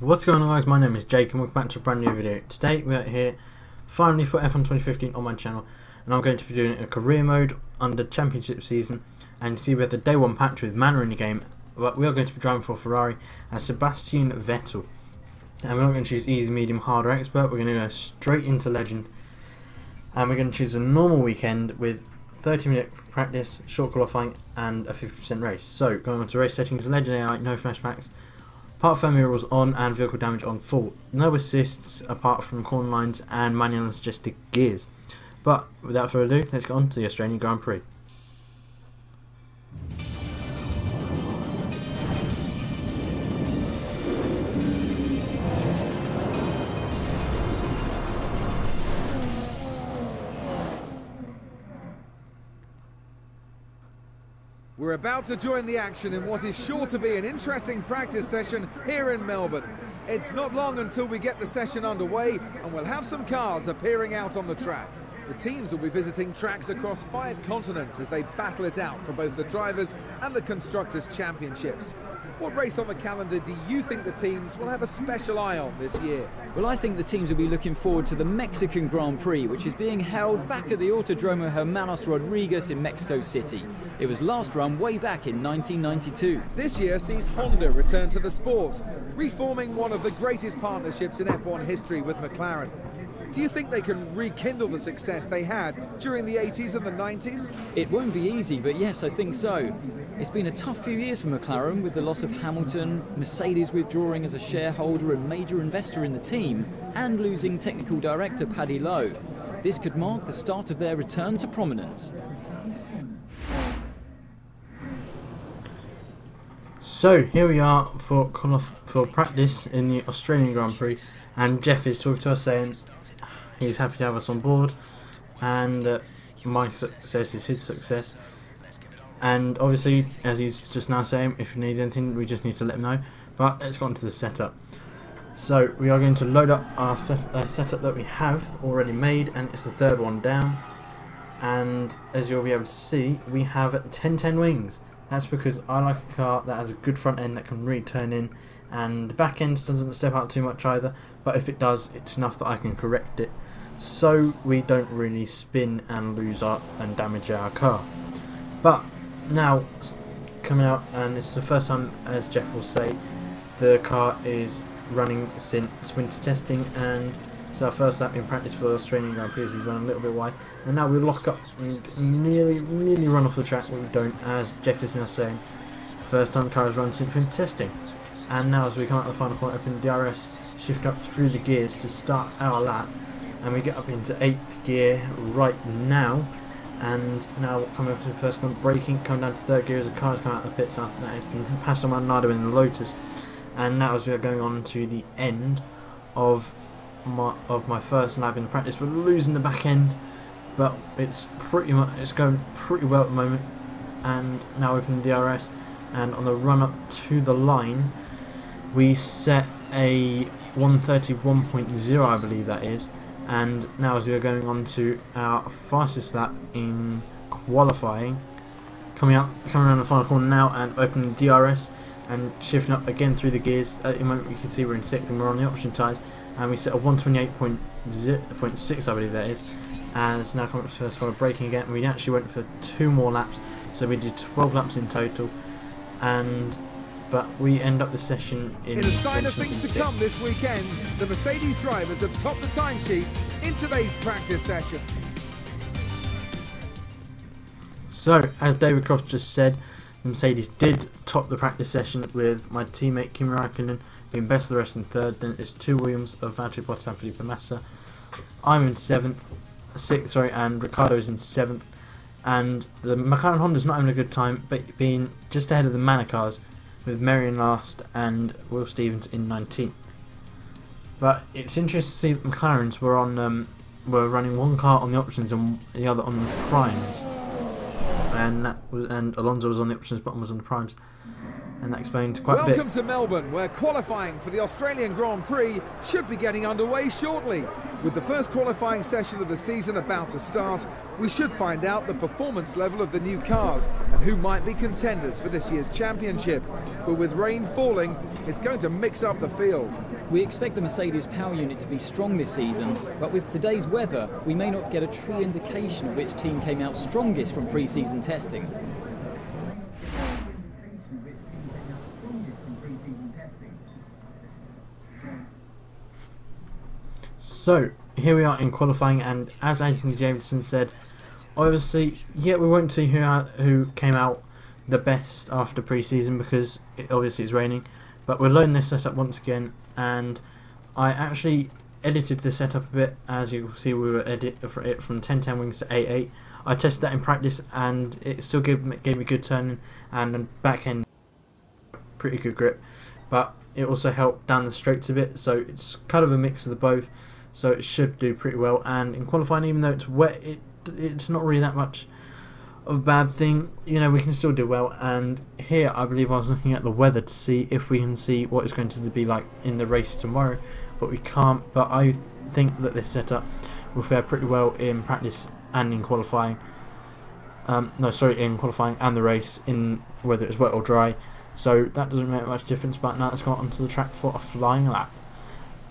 What's going on, guys? My name is Jake and welcome back to a brand new video. Today we are here finally for F1 2015 on my channel, and I'm going to be doing a career mode under championship season. And see, we have the day one patch with Manor in the game, but we are going to be driving for Ferrari and Sebastian Vettel. And we're not going to choose easy, medium, hard or expert. We're going to go straight into legend, and we're going to choose a normal weekend with 30-minute practice, short qualifying and a 50% race. So going on to race settings, legend AI, no flashbacks. Part firmware was on and vehicle damage on full. No assists apart from corner lines and manual and suggested gears. But without further ado, let's get on to the Australian Grand Prix. We're about to join the action in what is sure to be an interesting practice session here in Melbourne. It's not long until we get the session underway and we'll have some cars appearing out on the track. The teams will be visiting tracks across 5 continents as they battle it out for both the drivers and the constructors' championships. What race on the calendar do you think the teams will have a special eye on this year? Well, I think the teams will be looking forward to the Mexican Grand Prix, which is being held back at the Autodromo Hermanos Rodriguez in Mexico City. It was last run way back in 1992. This year sees Honda return to the sport, reforming one of the greatest partnerships in F1 history with McLaren. Do you think they can rekindle the success they had during the 80s and the 90s? It won't be easy, but yes, I think so. It's been a tough few years for McLaren with the loss of Hamilton, Mercedes withdrawing as a shareholder and major investor in the team, and losing technical director Paddy Lowe. This could mark the start of their return to prominence. So here we are for practice in the Australian Grand Prix, and Jeff is talking to us saying he's happy to have us on board, and my success is his success. And obviously, as he's just now saying, if you need anything, we just need to let him know. But let's go on to the setup. So we are going to load up our setup that we have already made, and it's the third one down. And as you'll be able to see, we have 1010 wings. That's because I like a car that has a good front end that can really turn in, and the back end doesn't step out too much either, but if it does, it's enough that I can correct it, so we don't really spin and lose and damage our car. But now coming out, and it's the first time, as Jeff will say, the car is running since winter testing, and it's our first lap in practice for the Australian Grand Prix. We've run a little bit wide, and now we lock up and nearly run off the track, but we don't, as Jeff is now saying. First time the car has run since winter testing. And now as we come out the final corner, open the DRS, shift up through the gears to start our lap, and we get up into 8th gear right now. And now coming up to the first corner, braking, coming down to 3rd gear as the car has come out of the pits after that has been passed on by Nardo in the Lotus. And now as we are going on to the end of my first lap in the practice, we're losing the back end, but it's going pretty well at the moment. And now open the DRS, and on the run up to the line we set a 131.0, I believe that is. And now as we are going on to our fastest lap in qualifying, coming around the final corner now and opening the DRS and shifting up again through the gears. At the moment you can see we're in 6th and we're on the option tyres, and we set a 128.6, I believe that is. And it's now coming up to the first corner, braking again. We actually went for 2 more laps, so we did 12 laps in total. But we end up the session in a sign of things to come this weekend, the Mercedes drivers have topped the timesheets in today's practice session. So, as David Croft just said, the Mercedes did top the practice session with my teammate Kimi Raikkonen being best of the rest in 3rd. Then it's 2 Williams of Valtteri Bottas and Felipe Massa. I'm in 6th, and Ricciardo is in 7th. And the McLaren Honda's not having a good time, but being just ahead of the Manor cars, with Merrion last and Will Stevens in 19th. But it's interesting to see that McLaren's were running one car on the options and the other on the primes, and Alonso was on the options, Bottom was on the primes, and that explains quite a bit. Welcome to Melbourne, where qualifying for the Australian Grand Prix should be getting underway shortly. With the first qualifying session of the season about to start, we should find out the performance level of the new cars and who might be contenders for this year's championship. but with rain falling, it's going to mix up the field. We expect the Mercedes power unit to be strong this season, but with today's weather, we may not get a true indication of which team came out strongest from pre-season testing. So, here we are in qualifying, and as Anthony Jameson said, obviously, yeah, we won't see who came out the best after pre-season because obviously it's raining, but we're loading this setup once again, and I actually edited the setup a bit. As you can see, we were edit for it from 1010 wings to 88. I tested that in practice, and it still gave me good turning and a back end pretty good grip, but it also helped down the straights a bit, so it's kind of a mix of the both, so it should do pretty well. And in qualifying, even though it's wet, it's not really that much of a bad thing, you know, we can still do well. And here I believe I was looking at the weather to see if we can see what it's going to be like in the race tomorrow, but we can't. But I think that this setup will fare pretty well in practice and in qualifying. In qualifying and the race, in whether it's wet or dry, so that doesn't make much difference. But now let's go onto the track for a flying lap.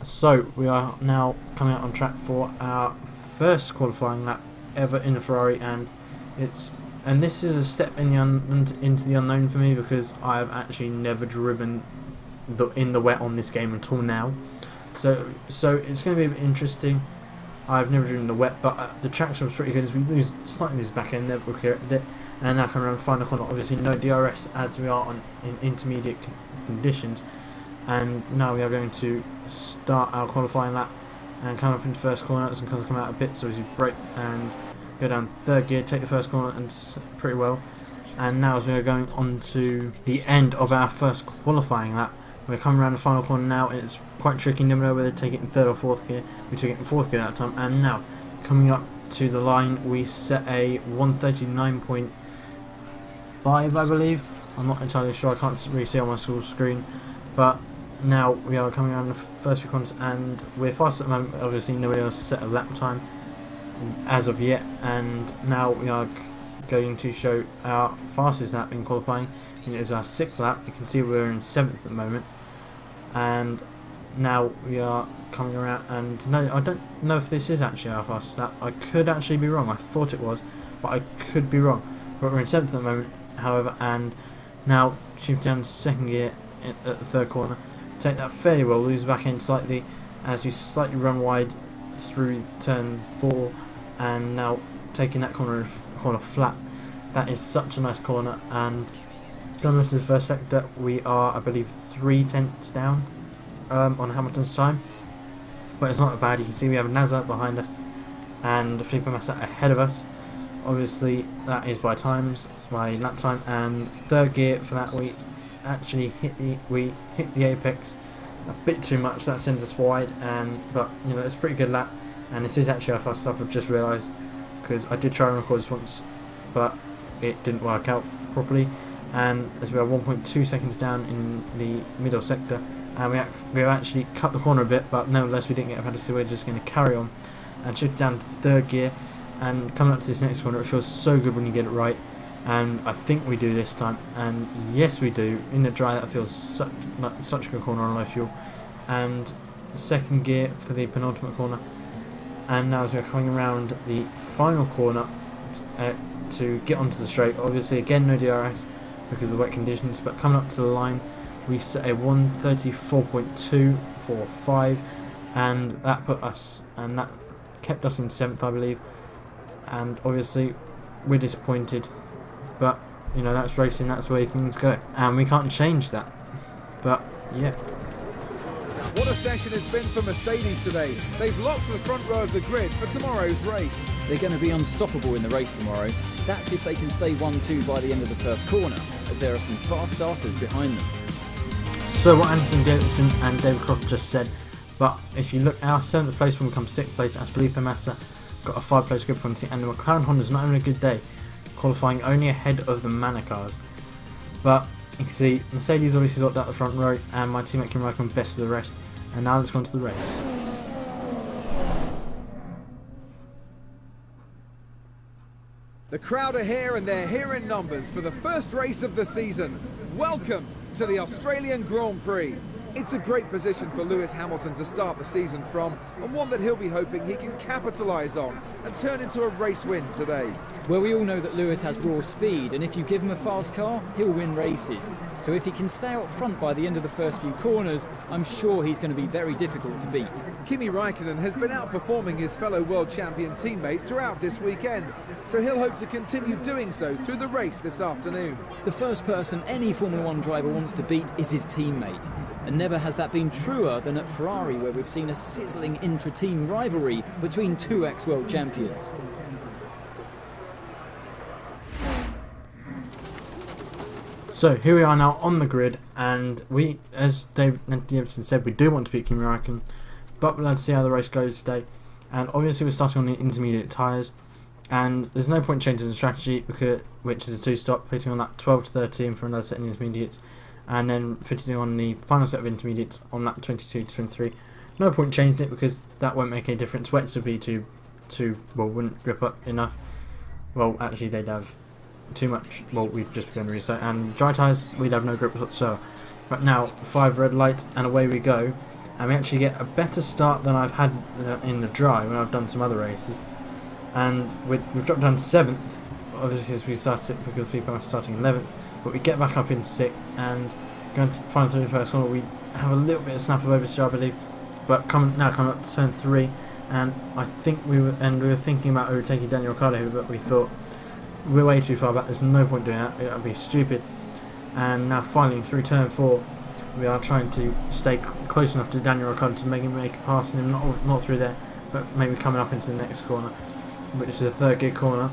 So we are now coming out on track for our first qualifying lap ever in a Ferrari, and this is a step into the unknown for me because I've actually never driven in the wet on this game until now. So it's going to be a bit interesting. I've never driven in the wet, but the traction was pretty good as we slightly lose back end there, but we corrected it. And now coming around the final corner, obviously no DRS as we are in intermediate conditions. And now we are going to start our qualifying lap and come up into first corner. It's going to come out a bit, so as you brake and go down third gear, take the first corner, and pretty well. And now as we are going on to the end of our first qualifying lap, we're coming around the final corner now, and it's quite tricky, never know whether to take it in third or fourth gear. We took it in fourth gear that time, and now coming up to the line we set a 139.5, I believe. I'm not entirely sure, I can't really see on my school screen, but now we are coming around the first few corners and we're fast at the moment. Obviously nobody else set a lap time as of yet, and now we are going to show our fastest lap in qualifying. It is our 6th lap. You can see we're in 7th at the moment, and now we are coming around, and no, I don't know if this is actually our fastest lap. I could actually be wrong. I thought it was, but I could be wrong. But we're in 7th at the moment, however, and now shift down to second gear at the third corner. Take that fairly well, lose back end slightly as you slightly run wide through turn 4, and now taking that corner flat. That is such a nice corner, and going into the first sector we are, I believe, 3 tenths down on Hamilton's time, but it's not bad. You can see we have Nazar behind us and Felipe Massa ahead of us. Obviously that is by lap time, and third gear for that we actually hit the apex a bit too much. That sends us wide, but you know, it's a pretty good lap, and this is actually our fastest lap. I've just realised because I did try and record this once, but it didn't work out properly. And as we are 1.2 seconds down in the middle sector, and we have actually cut the corner a bit, but nevertheless we didn't get a penalty, so we're just going to carry on and shift down to third gear. And coming up to this next corner, it feels so good when you get it right, and I think we do this time, and yes we do. In the dry, that feels such a good corner on low fuel. And second gear for the penultimate corner, and now as we're coming around the final corner to get onto the straight, obviously again no DRS because of the wet conditions, but coming up to the line we set a 134.245, and that kept us in 7th, I believe. And obviously we're disappointed, but you know, that's racing, that's the way things go, and we can't change that. But yeah, what a session it's been for Mercedes today. They've locked the front row of the grid for tomorrow's race. They're going to be unstoppable in the race tomorrow. That's if they can stay 1-2 by the end of the first corner, as there are some fast starters behind them. so what Anthony Davidson and David Croft just said, but if you look, our 7th place will become 6th place as Felipe Massa got a 5-place grid penalty, and the McLaren Honda's not having a good day, qualifying only ahead of the Manor cars. But you can see Mercedes obviously locked out the front row, and my teammate Kim Raikkonen best of the rest. And now let's go on to the race. The crowd are here, and they're here in numbers for the first race of the season. Welcome to the Australian Grand Prix. It's a great position for Lewis Hamilton to start the season from, and one that he'll be hoping he can capitalise on and turn into a race win today. Well, we all know that Lewis has raw speed, and if you give him a fast car, he'll win races. So if he can stay out front by the end of the first few corners, I'm sure he's going to be very difficult to beat. Kimi Raikkonen has been outperforming his fellow world champion teammate throughout this weekend, so he'll hope to continue doing so through the race this afternoon. The first person any Formula One driver wants to beat is his teammate. And never has that been truer than at Ferrari, where we've seen a sizzling intra-team rivalry between two ex-world champions. So here we are now on the grid, and we, as David Gibson said, we do want to beat Kimi Raikkonen, but we'll have to see how the race goes today. And obviously we're starting on the intermediate tyres, and there's no point changing the strategy, because, which is a two-stop, putting on that 12 to 13 for another set in the intermediates, and then fitting on the final set of intermediates on lap 22 to 23. No point changing it, because that won't make any difference. Wets would be too well, wouldn't grip up enough. Well, actually they'd have too much. Well, we've just begun to reset, and dry tyres we'd have no grip whatsoever. But now 5 red light and away we go, and we actually get a better start than I've had in the dry when I've done some other races. And we've dropped down to 7th, obviously as we started because people are starting 11th, but we get back up into 6th and going final through the first corner. We have a little bit of snap of oversteer, I believe, but coming up to turn 3, and I think we were thinking about overtaking Daniel Ricciardo, but we thought we're way too far back. There's no point doing that. It would be stupid. And now finally through turn 4, we are trying to stay close enough to Daniel Ricciardo to make a pass on him, not through there, but maybe coming up into the next corner, which is the third gear corner.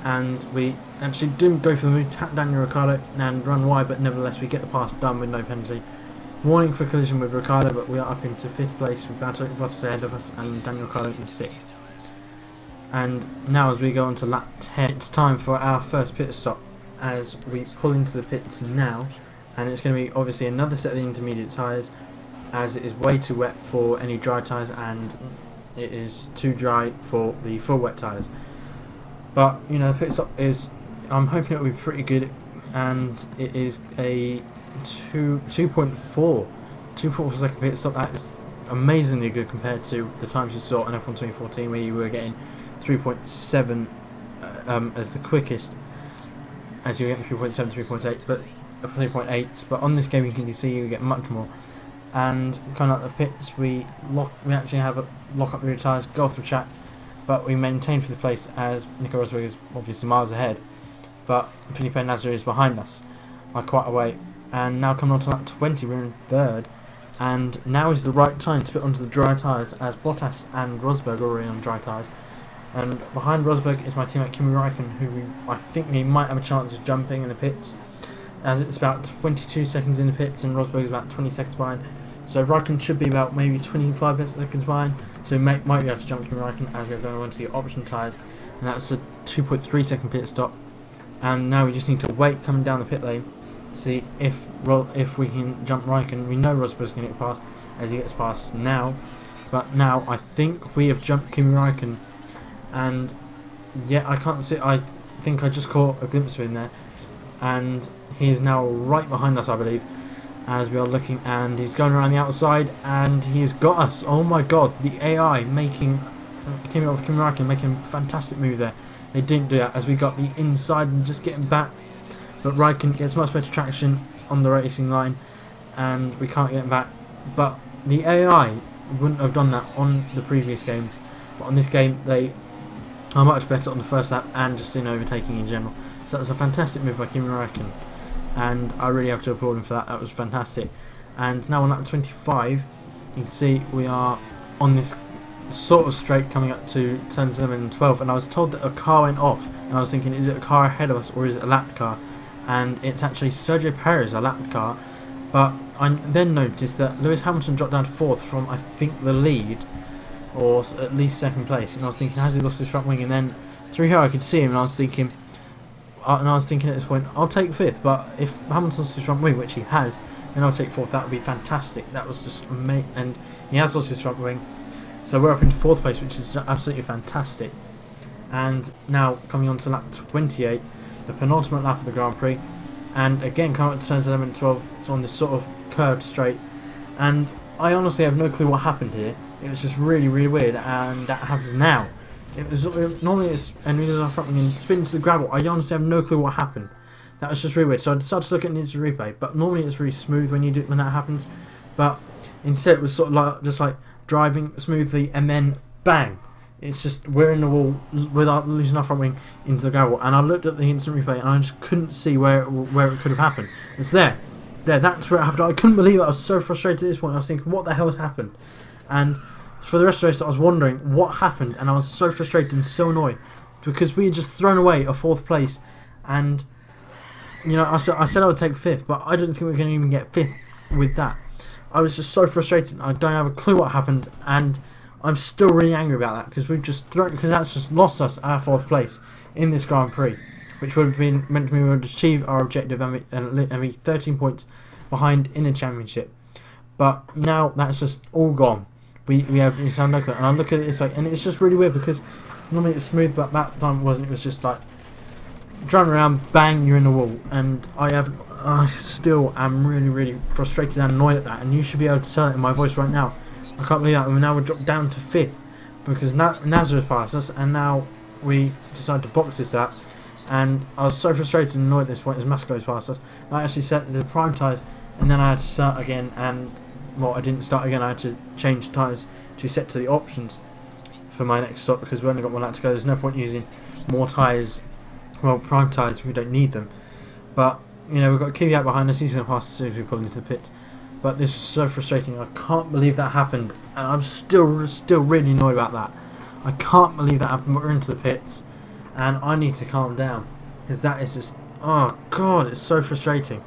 And we actually didn't go for the move, tap Daniel Ricciardo and run wide, but nevertheless we get the pass done with no penalty. Warning for collision with Ricciardo, but we are up into 5th place with Bottas ahead of us and Daniel Ricciardo in 6th. And now as we go on to lap 10, it's time for our first pit stop as we pull into the pits now, and it's going to be obviously another set of the intermediate tyres, as it is way too wet for any dry tyres and it is too dry for the full wet tyres. But you know, the pit stop is, I'm hoping it will be pretty good, and it is a 2.4 second pit stop. That is amazingly good compared to the times you saw in F1 2014 where you were getting 3.7 as the quickest, as you get 3.7, 3.8, but 3.8. But on this game you can see you get much more. And coming out the pits, we actually have a lock up the rear tyres, go off the track, but we maintain for the place as Nico Rosberg is obviously miles ahead, but Felipe Nasr is behind us by quite a way. And now coming on to lap 20, we're in 3rd, and now is the right time to put onto the dry tyres as Bottas and Rosberg are already on dry tyres. And behind Rosberg is my teammate Kimi Raikkonen, who I think we might have a chance of jumping in the pits, as it's about 22 seconds in the pits and Rosberg is about 20 seconds behind. So Raikkonen should be about maybe 25 seconds behind, so we might be able to jump Kimi Raikkonen as we're going on to the option tyres, and that's a 2.3 second pit stop. And now we just need to wait coming down the pit lane to see if we can jump Raikkonen. We know Rosberg's going to get past as he gets past now, but now I think we have jumped Kimi Raikkonen. And yeah, I can't see. I think I just caught a glimpse of him there, and he is now right behind us, I believe, as we are looking. And he's going around the outside, and he's got us. Oh my God! The AI making Kimi Raikkonen making a fantastic move there. They didn't do that as we got the inside and just getting back, but Raikkonen gets much better traction on the racing line, and we can't get him back. But the AI wouldn't have done that on the previous games, but on this game they are much better on the first lap and just in overtaking in general. So that's a fantastic move by Kimi Raikkonen, and I really have to applaud him for that. That was fantastic. And now on lap 25, you can see we are on this sort of straight coming up to turns 11 and 12, and I was told that a car went off, and I was thinking, is it a car ahead of us or is it a lapped car? And it's actually Sergio Perez, a lapped car. But I then noticed that Lewis Hamilton dropped down to 4th from, I think, the lead, or at least 2nd place, and I was thinking, has he lost his front wing? And then through here I could see him, and I was thinking at this point, I'll take 5th, but if Hamilton's lost his front wing, which he has, then I'll take 4th. That would be fantastic. That was just amazing, and he has lost his front wing, so we're up into 4th place, which is absolutely fantastic. And now coming on to lap 28, the penultimate lap of the Grand Prix, and again come up to turns 11 and 12. It's on this sort of curved straight, and I honestly have no clue what happened here. It was just really weird, and that happens now. It was normally it's and we did our front wing and spin into the gravel. I honestly have no clue what happened. That was just really weird. So I decided to look at an instant replay, but normally it's really smooth when that happens. But instead it was sort of like just like driving smoothly, and then bang! It's just we're in the wall without losing our front wing into the gravel. And I looked at the instant replay and I just couldn't see where it could have happened. It's there. That's where it happened. I couldn't believe it. I was so frustrated at this point. I was thinking, what the hell has happened? And for the rest of the race, I was wondering what happened, and I was so frustrated and so annoyed because we had just thrown away a 4th place, and you know, I said I would take 5th, but I didn't think we were going to even get 5th with that. I was just so frustrated. I don't have a clue what happened, and I'm still really angry about that because we've just because that's just lost us our 4th place in this Grand Prix, which would have been meant to me we would achieve our objective and be 13 points behind in the championship. But now that's just all gone. We have this unlucky, and I look at it this way, and it's just really weird because normally it's smooth, but that time it wasn't. It was just like driving around, bang, you're in the wall, and I still am really frustrated and annoyed at that. And you should be able to tell it in my voice right now. I can't believe that. And now we're dropped down to 5th because Nazareth passed us, and now we decide to box this out. And I was so frustrated and annoyed at this point as Masco's passed us. I actually set the prime tyres, and then I had to start again, and well, I didn't start again. I had to change tyres to set to the options for my next stop because we only got one lap to go. There's no point using more tyres, well, prime tyres if we don't need them. But you know, we've got Kiwi out behind us. He's going to pass as soon as we pull into the pit. But this was so frustrating. I can't believe that happened, and I'm still really annoyed about that. I can't believe that happened. We're into the pits, and I need to calm down because that is just, oh god, it's so frustrating.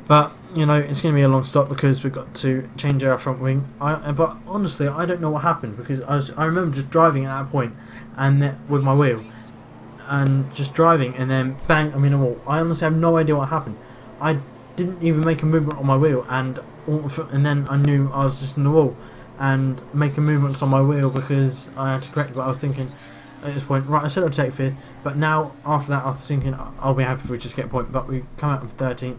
But you know, it's going to be a long stop because we've got to change our front wing. But honestly, I don't know what happened because I remember just driving at that point and with my wheel and just driving, and then bang, I'm in a wall. I honestly have no idea what happened. I didn't even make a movement on my wheel, and then I knew I was just in the wall and making movements on my wheel because I had to correct what I was thinking at this point. Right, I said I'd take 5th, but now after that, after thinking I'll be happy if we just get a point. But we come out of 13th.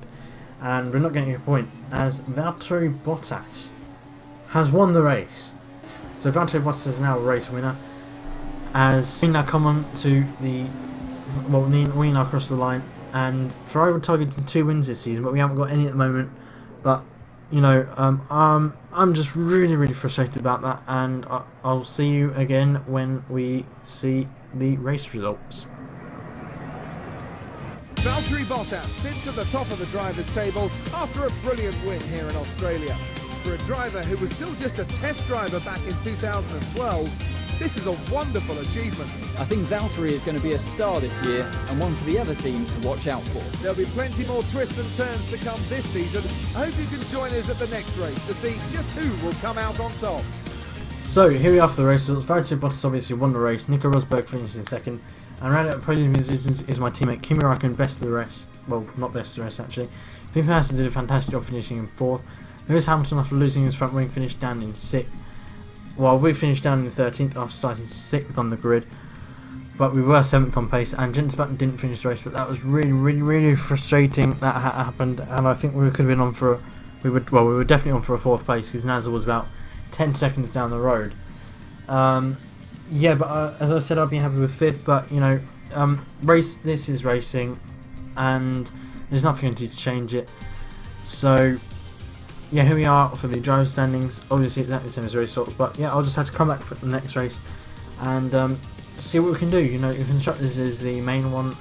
And we're not getting a point as Valtteri Bottas has won the race. So Valtteri Bottas is now a race winner as we now come on to the we now cross the line, and Ferrari were targeting 2 wins this season, but we haven't got any at the moment. But you know, I'm just really frustrated about that, and I'll see you again when we see the race results. Valtteri Bottas sits at the top of the drivers' table after a brilliant win here in Australia. For a driver who was still just a test driver back in 2012, this is a wonderful achievement. I think Valtteri is going to be a star this year and one for the other teams to watch out for. There'll be plenty more twists and turns to come this season. I hope you can join us at the next race to see just who will come out on top. So here we are for the race results. Valtteri Bottas obviously won the race. Nico Rosberg finished in 2nd. And round out podium positions is my teammate Kimi Räikkönen, best of the rest. Well, not best of the rest actually. Felipe Massa did a fantastic job finishing in 4th. Lewis Hamilton, after losing his front wing, finished down in 6th. Well, we finished down in 13th after starting 6th on the grid. But we were 7th on pace, and Jenson Button didn't finish the race. But that was really frustrating that happened. And I think we could have been on for we were definitely on for a 4th place because Nazar was about 10 seconds down the road. Yeah, but as I said, I'd be happy with 5th, but you know, this is racing, and there's nothing to change it. So, yeah, here we are for the driver standings. Obviously, it's exactly the same as race results, but yeah, I'll just have to come back for the next race and see what we can do. You know, the constructors is the main one,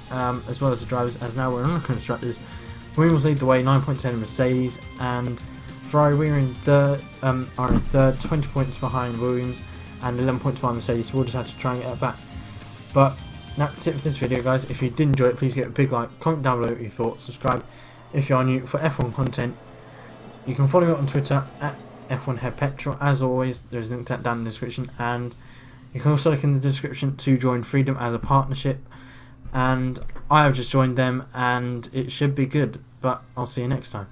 as well as the drivers. As now we're on the constructors, Williams lead the way, 9 points ahead of Mercedes, and Ferrari are in third, 20 points behind Williams. And 11 points behind Mercedes, so we'll just have to try and get that back. But that's it for this video, guys. If you did enjoy it, please give it a big like, comment down below what you thought, subscribe if you are new for F1 content. You can follow me on Twitter at F1HeadPetrol. As always, there's a link to that down in the description, and you can also look in the description to join Freedom as a partnership. And I have just joined them, and it should be good. But I'll see you next time.